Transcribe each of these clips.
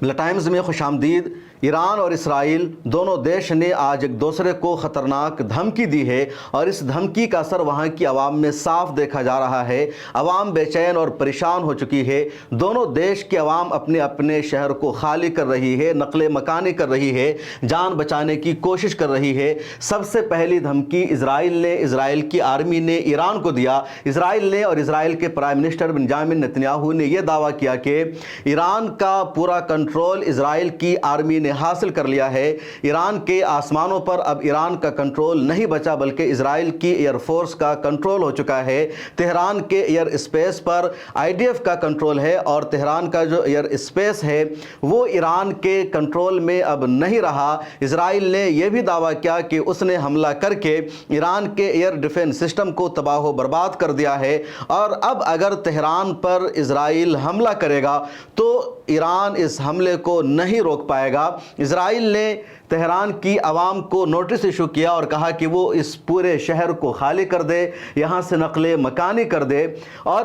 Times میں خوش آمدید۔ ایران اور اسرائیل دونوں دیش نے آج ایک دوسرے کو خطرناک دھمکی دی ہے اور اس دھمکی کا اثر وہاں کی عوام میں صاف دیکھا جا رہا ہے۔ عوام بے چین اور پریشان ہو چکی ہے۔ دونوں دیش کی عوام اپنے اپنے شہر کو خالی کر رہی ہے، نقل مکانی کر رہی ہے، جان بچانے کی کوشش کر رہی ہے۔ سب سے پہلی دھمکی اسرائیل کی آرمی نے ایران کو دیا۔ اسرائیل نے اور اسرائیل کے پرائم منسٹر بنیامین نتنیاہو نے یہ دعویٰ کیا کہ ایران کا پورا کنٹرول اسرائیل کی آرمی نے حاصل کر لیا ہے۔ ایران کے آسمانوں پر اب ایران کا کنٹرول نہیں بچا بلکہ اسرائیل کی ایئر فورس کا کنٹرول ہو چکا ہے۔ تہران کے ایئر اسپیس پر IDF کا کنٹرول ہے اور تہران کا جو ایئر اسپیس ہے وہ ایران کے کنٹرول میں اب نہیں رہا۔ اسرائیل نے یہ بھی دعویٰ کیا کہ اس نے حملہ کر کے ایران کے ایئر ڈیفنس سسٹم کو تباہ و برباد کر دیا ہے اور اب اگر تہران پر اسرائیل حملہ کرے گا تو ایران اس حملے کو نہیں روک پائے گا۔ اسرائیل نے تہران کی عوام کو نوٹس ایشو کیا اور کہا کہ وہ اس پورے شہر کو خالی کر دے، یہاں سے نقل مکانی کر دے، اور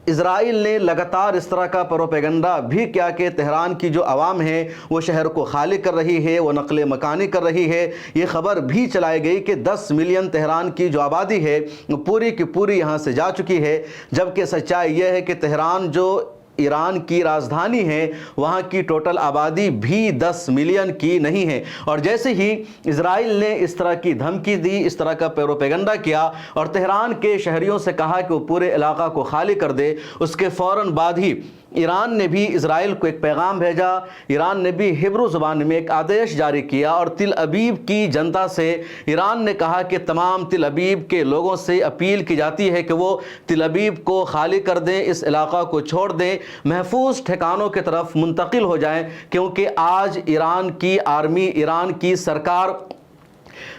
اسرائیل نے لگاتار اس طرح کا پروپیگنڈا بھی کیا کہ تہران کی جو عوام ہے وہ شہر کو خالی کر رہی ہے، وہ نقل مکانی کر رہی ہے۔ یہ خبر بھی چلائی گئی کہ 10 ملین تہران کی جو آبادی ہے وہ پوری کی پوری یہاں سے جا چکی ہے، جبکہ سچائی یہ ہے کہ تہران جو ایران کی راجدھانی ہے وہاں کی ٹوٹل آبادی بھی 10 ملین کی نہیں ہے۔ اور جیسے ہی اسرائیل نے اس طرح کی دھمکی دی، اس طرح کا پروپیگنڈا کیا اور تہران کے شہریوں سے کہا کہ وہ پورے علاقہ کو خالی کر دے، اس کے فوراً بعد ہی ایران نے بھی اسرائیل کو ایک پیغام بھیجا۔ ایران نے بھی ہبرو زبان میں ایک آدیش جاری کیا اور تل ابیب کی جنتا سے ایران نے کہا کہ تمام تل ابیب کے لوگوں سے اپیل کی جاتی ہے کہ وہ تل ابیب کو خالی کر دیں، اس علاقہ کو چھوڑ دیں، محفوظ ٹھکانوں کی طرف منتقل ہو جائیں، کیونکہ آج ایران کی آرمی، ایران کی سرکار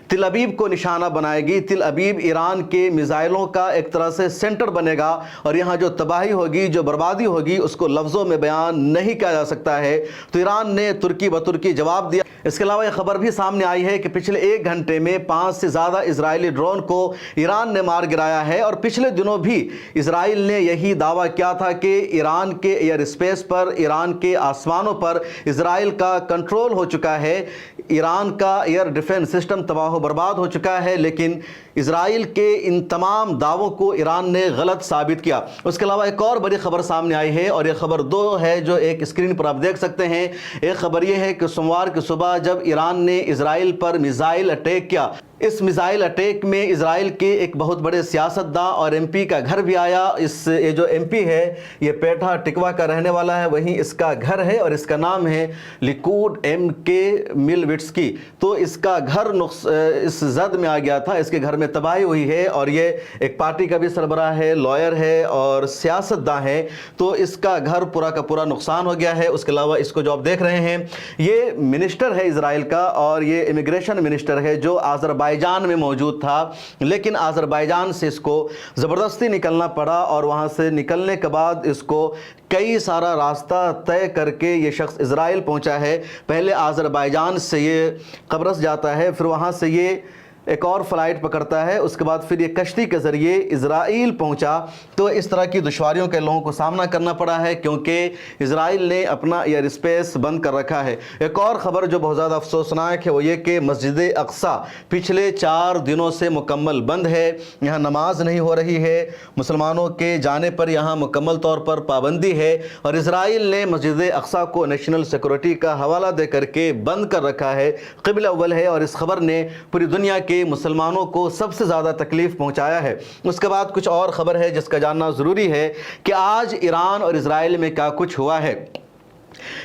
تل ابیب کو نشانہ بنائے گی۔ تل ابیب ایران کے میزائلوں کا ایک طرح سے سینٹر بنے گا اور یہاں جو تباہی ہوگی، جو بربادی ہوگی، اس کو لفظوں میں بیان نہیں کیا جا سکتا ہے۔ تو ایران نے ترکی بترکی جواب دیا۔ اس کے علاوہ یہ خبر بھی سامنے آئی ہے کہ پچھلے 1 گھنٹے میں 5 سے زیادہ اسرائیلی ڈرون کو ایران نے مار گرایا ہے، اور پچھلے دنوں بھی اسرائیل نے یہی دعویٰ کیا تھا کہ ایران کے ایئر اسپیس پر، ایران کے آسمانوں پر اسرائیل کا کنٹرول ہو چکا ہے، ایران کا ایئر ڈیفنس سسٹم تباہ و برباد ہو چکا ہے، لیکن اسرائیل کے ان تمام دعووں کو ایران نے غلط ثابت کیا۔ اس کے علاوہ ایک اور بڑی خبر سامنے آئی ہے اور یہ خبر 2 ہے جو ایک اسکرین پر آپ دیکھ سکتے ہیں۔ ایک خبر یہ ہے کہ سوموار کی صبح جب ایران نے اسرائیل پر میزائل اٹیک کیا، اس میزائل اٹیک میں اسرائیل کے ایک بہت بڑے سیاستداں اور MP کا گھر بھی آیا۔ یہ جو MP ہے یہ پیٹھا ٹکوا کا رہنے والا ہے، وہیں اس کا گھر ہے اور اس کا نام ہے لیکوڈ MK ملوٹسکی۔ تو اس کا گھر اس زد میں آ گیا تھا، اس کے گھر میں تباہی ہوئی ہے، اور یہ ایک پارٹی کا بھی سربراہ ہے، لائر ہے اور سیاستداں ہے، تو اس کا گھر پورا کا پورا نقصان ہو گیا ہے۔ اس کے علاوہ اس کو جو آپ دیکھ رہے ہیں یہ منسٹر ہے اسرائیل کا، اور یہ امیگریشن منسٹر ہے جو آذربائیجان میں موجود تھا، لیکن آذربائیجان سے اس کو زبردستی نکلنا پڑا، اور وہاں سے نکلنے کے بعد اس کو کئی سارا راستہ طے کر کے یہ شخص اسرائیل پہنچا ہے۔ پہلے آذربائیجان سے یہ قبرص جاتا ہے، پھر وہاں سے یہ ایک اور فلائٹ پکڑتا ہے، اس کے بعد پھر یہ کشتی کے ذریعے اسرائیل پہنچا۔ تو اس طرح کی دشواریوں کے لوگوں کو سامنا کرنا پڑا ہے کیونکہ اسرائیل نے اپنا ایئر اسپیس بند کر رکھا ہے۔ ایک اور خبر جو بہت زیادہ افسوسناک ہے وہ یہ کہ مسجد اقصیٰ پچھلے 4 دنوں سے مکمل بند ہے، یہاں نماز نہیں ہو رہی ہے، مسلمانوں کے جانے پر یہاں مکمل طور پر پابندی ہے، اور اسرائیل نے مسجد اقصیٰ کو نیشنل سیکورٹی کا حوالہ دے کر کے بند کر رکھا ہے، قبلہ اول ہے، اور اس خبر نے پوری دنیا کے مسلمانوں کو سب سے زیادہ تکلیف پہنچایا ہے۔ اس کے بعد کچھ اور خبر ہے جس کا جاننا ضروری ہے کہ آج ایران اور اسرائیل میں کیا کچھ ہوا ہے۔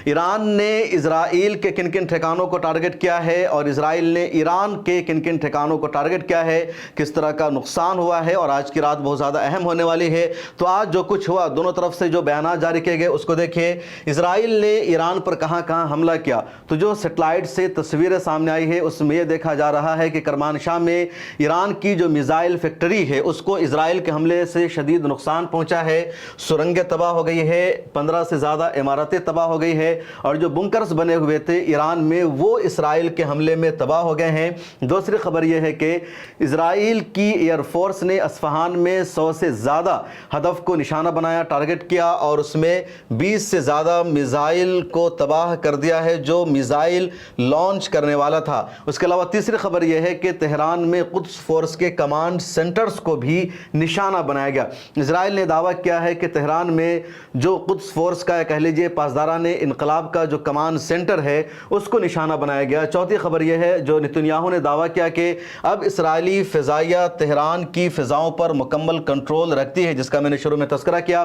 ایران نے اسرائیل کے کن کن ٹھکانوں کو ٹارگٹ کیا ہے اور اسرائیل نے ایران کے کن کن ٹھکانوں کو ٹارگٹ کیا ہے، کس طرح کا نقصان ہوا ہے، اور آج کی رات بہت زیادہ اہم ہونے والی ہے۔ تو آج جو کچھ ہوا، دونوں طرف سے جو بیانات جاری کیے گئے اس کو دیکھیں۔ اسرائیل نے ایران پر کہاں کہاں حملہ کیا، تو جو سیٹلائٹ سے تصویریں سامنے آئی ہے اس میں یہ دیکھا جا رہا ہے کہ کرمانشاہ میں ایران کی جو میزائل فیکٹری ہے اس کو اسرائیل کے حملے سے شدید نقصان پہنچا ہے، سرنگیں تباہ ہو گئی ہے، 15 سے زیادہ عمارتیں تباہ ہو ہو گئی ہے اور جو بنکرز بنے ہوئے تھے ایران میں وہ اسرائیل کے حملے میں تباہ ہو گئے ہیں۔ دوسری خبر یہ ہے کہ اسرائیل کی ایئر فورس نے اصفہان میں 100 سے زیادہ ہدف کو نشانہ بنایا، ٹارگٹ کیا اور اس میں 20 سے زیادہ میزائل کو تباہ کر دیا ہے جو میزائل لانچ کرنے والا تھا۔ اس کے علاوہ تیسری خبر یہ ہے کہ تہران میں قدس فورس کے کمانڈ سینٹرز کو بھی نشانہ بنایا گیا۔ اسرائیل نے دعویٰ کیا ہے کہ تہران میں جو قدس فورس کا کہہ لیجئے پاسداران انقلاب کا جو کمانڈ سینٹر ہے اس کو نشانہ بنایا گیا۔ چوتھی خبر یہ ہے جو نتنیاہو نے دعویٰ کیا کہ اب اسرائیلی فضائیہ تہران کی فضاؤں پر مکمل کنٹرول رکھتی ہے، جس کا میں نے شروع میں تذکرہ کیا۔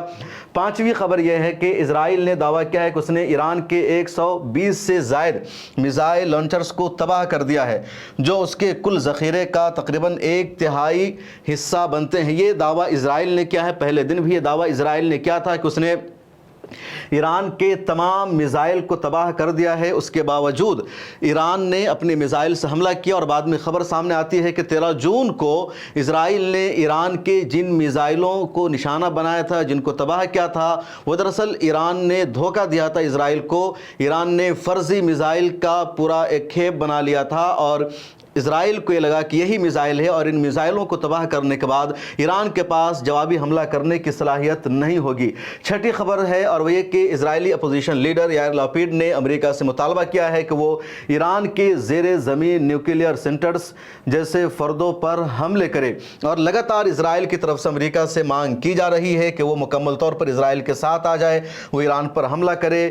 پانچویں خبر یہ ہے کہ اسرائیل نے دعویٰ کیا ہے کہ اس نے ایران کے 120 سے زائد میزائل لانچرز کو تباہ کر دیا ہے جو اس کے کل ذخیرے کا تقریباً 1/3 حصہ بنتے ہیں۔ یہ دعویٰ اسرائیل نے کیا ہے، پہلے دن بھی یہ دعویٰ اسرائیل نے کیا تھا کہ اس نے ایران کے تمام میزائل کو تباہ کر دیا ہے۔ اس کے باوجود ایران نے اپنے میزائل سے حملہ کیا اور بعد میں خبر سامنے آتی ہے کہ 13 جون کو اسرائیل نے ایران کے جن میزائلوں کو نشانہ بنایا تھا، جن کو تباہ کیا تھا، وہ دراصل ایران نے دھوکہ دیا تھا اسرائیل کو۔ ایران نے فرضی میزائل کا پورا ایک کھیپ بنا لیا تھا اور اسرائیل کو یہ لگا کہ یہی میزائل ہے اور ان میزائلوں کو تباہ کرنے کے بعد ایران کے پاس جوابی حملہ کرنے کی صلاحیت نہیں ہوگی۔ چھٹی خبر ہے اور وہ یہ کہ اسرائیلی اپوزیشن لیڈر یائر لاپیڈ نے امریکہ سے مطالبہ کیا ہے کہ وہ ایران کے زیر زمین نیوکلیئر سینٹرز جیسے فردوں پر حملے کرے، اور لگاتار اسرائیل کی طرف سے امریکہ سے مانگ کی جا رہی ہے کہ وہ مکمل طور پر اسرائیل کے ساتھ آ جائے، وہ ایران پر حملہ کرے،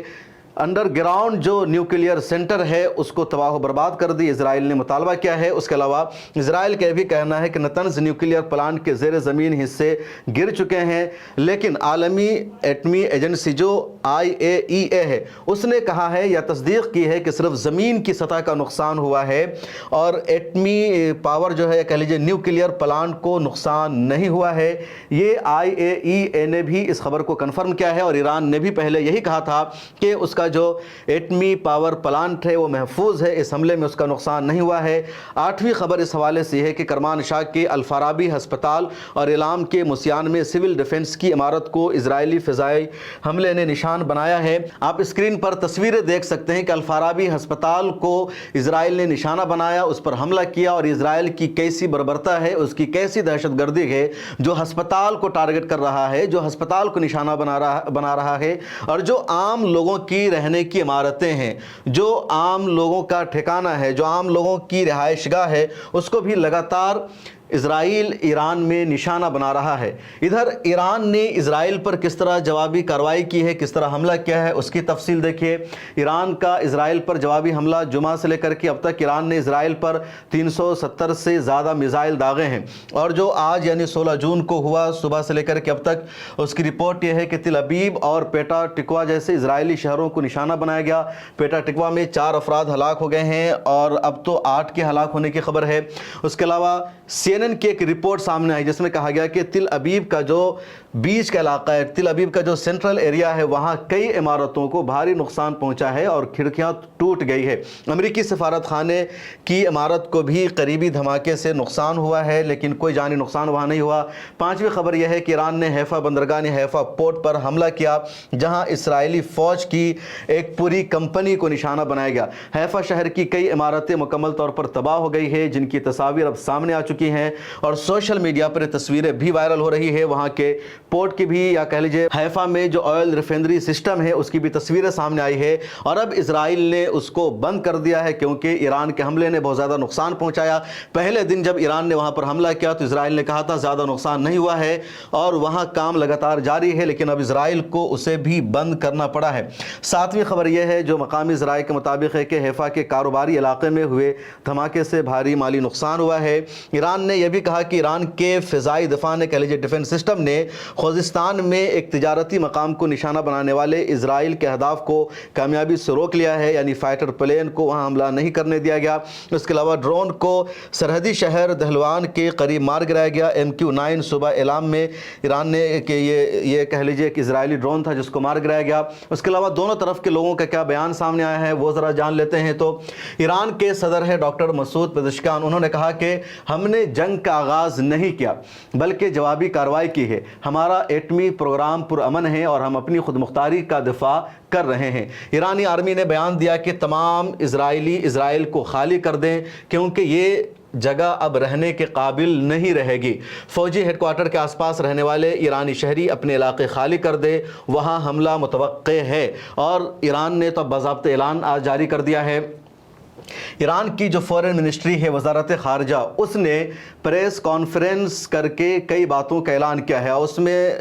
انڈر گراؤنڈ جو نیوکلیئر سینٹر ہے اس کو تباہ و برباد کر دی اسرائیل نے مطالبہ کیا ہے۔ اس کے علاوہ اسرائیل کا یہ بھی کہنا ہے کہ نتنز نیوکلیئر پلانٹ کے زیر زمین حصے گر چکے ہیں، لیکن عالمی ایٹمی ایجنسی جو IAEA ہے اس نے کہا ہے یا تصدیق کی ہے کہ صرف زمین کی سطح کا نقصان ہوا ہے اور ایٹمی پاور جو ہے کہہ لیجیے نیوکلیئر پلانٹ کو نقصان نہیں ہوا ہے۔ یہ IAEA نے بھی اس خبر کو کنفرم کیا ہے اور ایران نے بھی پہلے یہی کہا تھا کہ اس کا جو ایٹمی پاور پلانٹ ہے وہ محفوظ ہے، اس حملے میں اس کا نقصان نہیں ہوا ہے۔ آٹھویں خبر اس حوالے سے ہے کہ کرمانشاہ کے الفارابی ہسپتال اور اعلام کے موسیان میں سول ڈیفنس کی عمارت کو اسرائیلی فضائی حملے نے نشان بنایا ہے۔ آپ اسکرین پر تصویریں دیکھ سکتے ہیں کہ الفارابی ہسپتال کو اسرائیل نے نشانہ بنایا، اس پر حملہ کیا اور اسرائیل کی کیسی بربرتا ہے، اس کی کیسی دہشت گردی ہے جو ہسپتال کو ٹارگٹ کر رہا ہے، جو ہسپتال کو نشانہ بنا رہا ہے، اور جو عام لوگوں کی رہنے کی عمارتیں ہیں، جو عام لوگوں کا ٹھکانہ ہے، جو عام لوگوں کی رہائش گاہ ہے، اس کو بھی لگاتار اسرائیل ایران میں نشانہ بنا رہا ہے۔ ادھر ایران نے اسرائیل پر کس طرح جوابی کارروائی کی ہے، کس طرح حملہ کیا ہے، اس کی تفصیل دیکھیے۔ ایران کا اسرائیل پر جوابی حملہ جمعہ سے لے کر کے اب تک ایران نے اسرائیل پر 370 سے زیادہ میزائل داغے ہیں، اور جو آج یعنی 16 جون کو ہوا صبح سے لے کر کے اب تک اس کی رپورٹ یہ ہے کہ تل ابیب اور پیٹا ٹکوا جیسے اسرائیلی شہروں کو نشانہ بنایا گیا۔ پیٹا ٹکوا میں 4 افراد ہلاک ہو گئے ہیں اور اب تو 8 کے ہلاک ہونے کی خبر ہے۔ اس کے علاوہ CNN کی ایک رپورٹ سامنے آئی جس میں کہا گیا کہ تل ابیب کا جو بیچ کا علاقہ ہے، تل ابیب کا جو سینٹرل ایریا ہے، وہاں کئی عمارتوں کو بھاری نقصان پہنچا ہے اور کھڑکیاں ٹوٹ گئی ہے۔ امریکی سفارت خانے کی عمارت کو بھی قریبی دھماکے سے نقصان ہوا ہے، لیکن کوئی جانی نقصان وہاں نہیں ہوا۔ پانچویں خبر یہ ہے کہ ایران نے حیفا بندرگاہ حیفا پورٹ پر حملہ کیا، جہاں اسرائیلی فوج کی ایک پوری کمپنی کو نشانہ بنایا گیا۔ حیفا شہر کی کئی عمارتیں مکمل طور پر تباہ ہو گئی ہے، جن کی تصاویر اب سامنے آ چکی ہیں اور سوشل میڈیا پر تصویریں بھی وائرل ہو رہی ہے۔ وہاں کے پورٹ کی بھی یا کہہ لیجیے حیفا میں جو آئل ریفائنری سسٹم ہے اس کی بھی تصویریں سامنے آئی ہے، اور اب اسرائیل نے اس کو بند کر دیا ہے کیونکہ ایران کے حملے نے بہت زیادہ نقصان پہنچایا۔ پہلے دن جب ایران نے وہاں پر حملہ کیا تو اسرائیل نے کہا تھا زیادہ نقصان نہیں ہوا ہے اور وہاں کام لگاتار جاری ہے، لیکن اب اسرائیل کو اسے بھی بند کرنا پڑا ہے۔ ساتویں خبر یہ ہے جو مقامی ذرائع کے مطابق ہے کہ حیفا کے کاروباری علاقے میں ہوئے دھماکے سے بھاری مالی نقصان ہوا ہے۔ ایران نے یہ بھی کہا کہ ایران کے فضائی دفاع نے کہہ لیجیے ڈیفنس سسٹم نے خوزستان میں ایک تجارتی مقام کو نشانہ بنانے والے اسرائیل کے اہداف کو کامیابی سے روک لیا ہے، یعنی فائٹر پلین کو وہاں حملہ نہیں کرنے دیا گیا۔ اس کے علاوہ ڈرون کو سرحدی شہر دہلوان کے قریب مار گرایا گیا۔ MQ-9 صوبہ اعلام میں ایران نے کہ یہ کہہ لیجیے کہ اسرائیلی ڈرون تھا جس کو مار گرایا گیا۔ اس کے علاوہ دونوں طرف کے لوگوں کا کیا بیان سامنے آیا ہے وہ ذرا جان لیتے ہیں۔ تو ایران کے صدر ہے ڈاکٹر مسعود پزشکیان، انہوں نے کہا کہ ہم نے جنگ کا آغاز نہیں کیا بلکہ جوابی کارروائی کی ہے، ہمارا ہمارا ایٹمی پروگرام پرامن ہے اور ہم اپنی خود مختاری کا دفاع کر رہے ہیں۔ ایرانی آرمی نے بیان دیا کہ تمام اسرائیلی اسرائیل کو خالی کر دیں کیونکہ یہ جگہ اب رہنے کے قابل نہیں رہے گی۔ فوجی ہیڈ کوارٹر کے آس پاس رہنے والے ایرانی شہری اپنے علاقے خالی کر دیں، وہاں حملہ متوقع ہے۔ اور ایران نے تو باضابطہ اعلان آج جاری کر دیا ہے۔ ایران کی جو فورن منسٹری ہے، وزارت خارجہ، اس نے پریس کانفرنس کر کے کئی باتوں کا اعلان کیا ہے۔ اس میں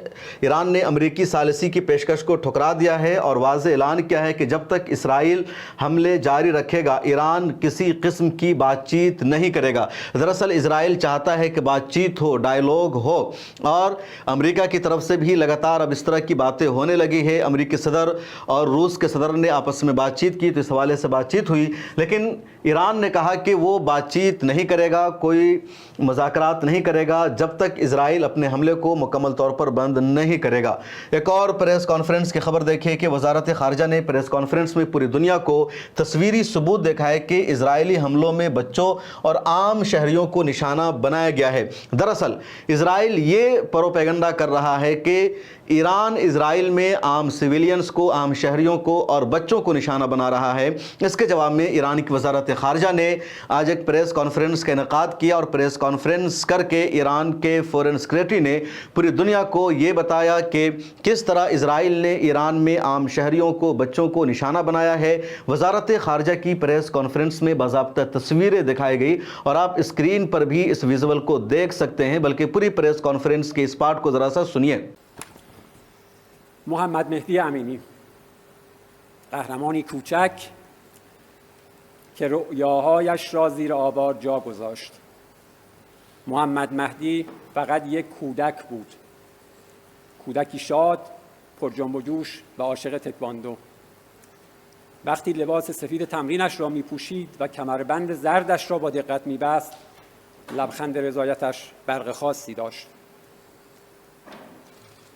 ایران نے امریکی ثالثی کی پیشکش کو ٹھکرا دیا ہے اور واضح اعلان کیا ہے کہ جب تک اسرائیل حملے جاری رکھے گا ایران کسی قسم کی بات چیت نہیں کرے گا۔ دراصل اسرائیل چاہتا ہے کہ بات چیت ہو، ڈائیلاگ ہو، اور امریکہ کی طرف سے بھی لگاتار اب اس طرح کی باتیں ہونے لگی ہے۔ امریکی صدر اور روس کے صدر نے آپس میں بات چیت کی تو اس حوالے سے بات چیت ہوئی، لیکن ایران نے کہا کہ وہ بات چیت نہیں کرے گا، کوئی مذاکرات نہیں کرے گا جب تک اسرائیل اپنے حملے کو مکمل طور پر بند نہیں کرے گا۔ ایک اور پریس کانفرنس کی خبر دیکھیں کہ وزارت خارجہ نے پریس کانفرنس میں پوری دنیا کو تصویری ثبوت دکھائے کہ اسرائیلی حملوں میں بچوں اور عام شہریوں کو نشانہ بنایا گیا ہے۔ دراصل اسرائیل یہ پروپیگنڈا کر رہا ہے کہ ایران اسرائیل میں عام سویلینز کو، عام شہریوں کو اور بچوں کو نشانہ بنا رہا ہے۔ اس کے جواب میں ایران کی وزارت خارجہ نے آج ایک پریس کانفرنس کا انعقاد کیا اور پریس کانفرنس کر کے ایران کے فورن سیکریٹری نے پوری دنیا کو یہ بتایا کہ کس طرح اسرائیل نے ایران میں عام شہریوں کو، بچوں کو نشانہ بنایا ہے۔ وزارت خارجہ کی پریس کانفرنس میں باضابطہ تصویریں دکھائی گئی اور آپ اسکرین پر بھی اس ویژول کو دیکھ سکتے ہیں، بلکہ پوری پریس کانفرنس کے اس پارٹ کو ذرا سا سنیے۔ محمد مهدی امینی، قهرمانی کوچک که رؤیاهایش را زیر آوار جا گذاشت. محمد مهدی فقط یک کودک بود، کودکی شاد، پر جنب و جوش و عاشق تکواندو. وقتی لباس سفید تمرینش را میپوشید و کمربند زردش را با دقت میبست، لبخند رضایتش برق خاصی داشت.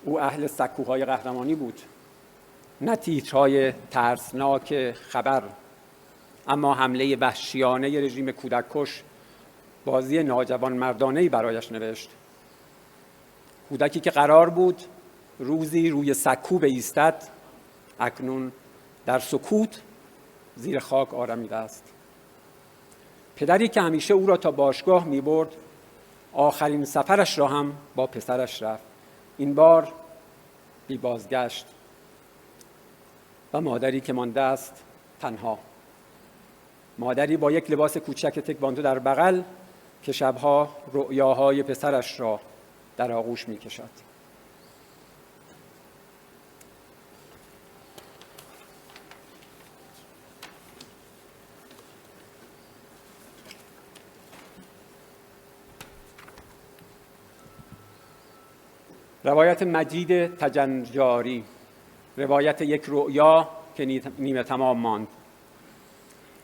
او اهل سکوهای قهرمانی بود، نه تیترهای ترسناک خبر، اما حمله وحشیانه رژیم کودک کش بازی ناجوان مردانه‌ای برایش نوشت. کودکی که قرار بود روزی روی سکو بایستد، اکنون در سکوت زیر خاک آرمیده است. پدری که همیشه او را تا باشگاه می‌برد، آخرین سفرش را هم با پسرش رفت. این بار بی بازگشت. و مادری که مانده است تنها. مادری با یک لباس کوچک تکواندو در بغل که شبها رؤیاهای پسرش را در آغوش می‌کشد. روایت مجید تجنجاری، روایت یک رؤیا که نیمه تمام ماند.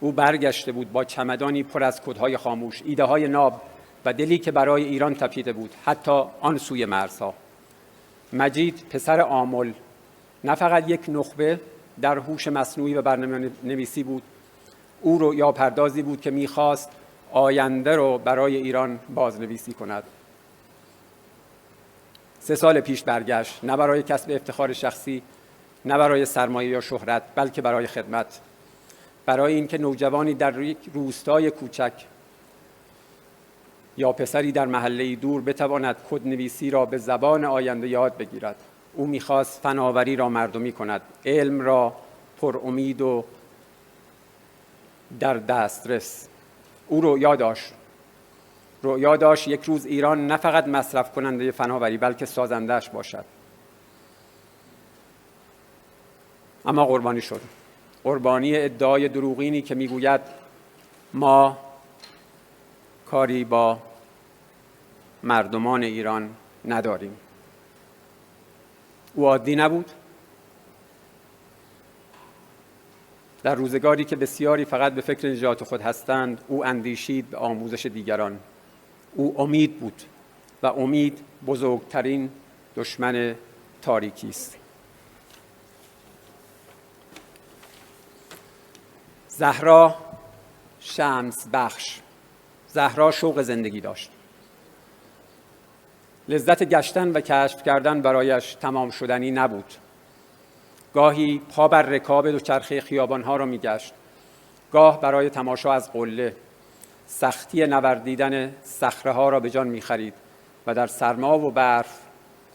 او برگشته بود با چمدانی پر از کدهای خاموش، ایده های ناب و دلی که برای ایران تپیده بود، حتی آن سوی مرزها. مجید پسر آمل نه فقط یک نخبه در هوش مصنوعی و برنامه نویسی بود، او رؤیا پردازی بود که میخواست آینده رو برای ایران بازنویسی کند. 3 سال پیش برگشت، نه برای کسب افتخار شخصی، نه برای سرمایه یا شهرت، بلکه برای خدمت. برای اینکه نوجوانی در یک روستای کوچک یا پسری در محله‌ای دور بتواند کدنویسی را به زبان آینده یاد بگیرد. او می‌خواست فناوری را مردمی کند، علم را پر امید و در دسترس. او رؤیا داشت یک روز ایران نه فقط مصرف کننده فناوری بلکه سازنده‌اش باشد. اما قربانی شد. قربانی ادعای دروغینی که میگوید ما کاری با مردمان ایران نداریم. او عادی نبود. در روزگاری که بسیاری فقط به فکر نجات خود هستند، او اندیشید به آموزش دیگران. او امید بود و امید بزرگترین دشمن تاریکی است. زهرا شمس بخش. زهرا شوق زندگی داشت. لذت گشتن و کشف کردن برایش تمام شدنی نبود. گاهی پا بر رکاب دوچرخه خیابانها را میگشت، گاه برای تماشا از قله سختی نوردیدن صخره‌ها را به جان می‌خرید و در سرما و برف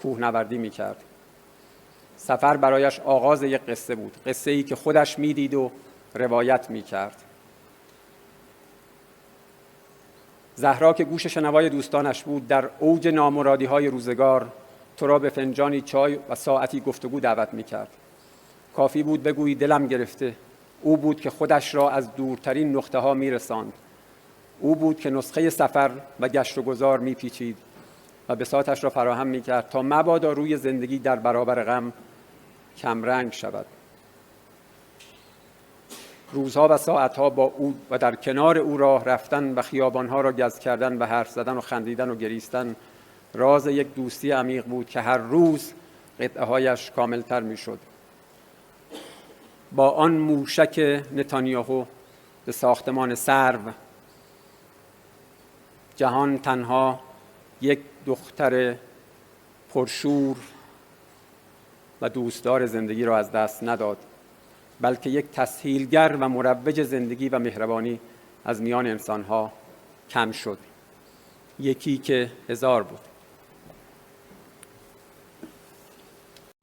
کوهنوردی می‌کرد. سفر برایش آغاز یک قصه بود، قصه‌ای که خودش می‌دید و روایت می‌کرد. زهرا که گوش شنوای دوستانش بود، در اوج نامرادی‌های روزگار تو را به فنجانی چای و ساعتی گفتگو دعوت می‌کرد. کافی بود بگویی دلم گرفته. او بود که خودش را از دورترین نقطه‌ها می‌رساند. او بود که نسخه سفر و گشت و گذار می‌پیچید و بساطش را فراهم می‌کرد تا مبادا روی زندگی در برابر غم کمرنگ شود. روزها و ساعتها با او و در کنار او راه رفتن و خیابانها را گز کردن و حرف زدن و خندیدن و گریستن راز یک دوستی عمیق بود که هر روز قطعه‌هایش کاملتر می‌شد. با آن موشک نتانیاهو به ساختمان سرو، جهان تنها یک دختر پرشور و دوستدار زندگی را از دست نداد، بلکه یک تسهیلگر و مروج زندگی و مهربانی از میان انسانها کم شد. یکی که هزار بود.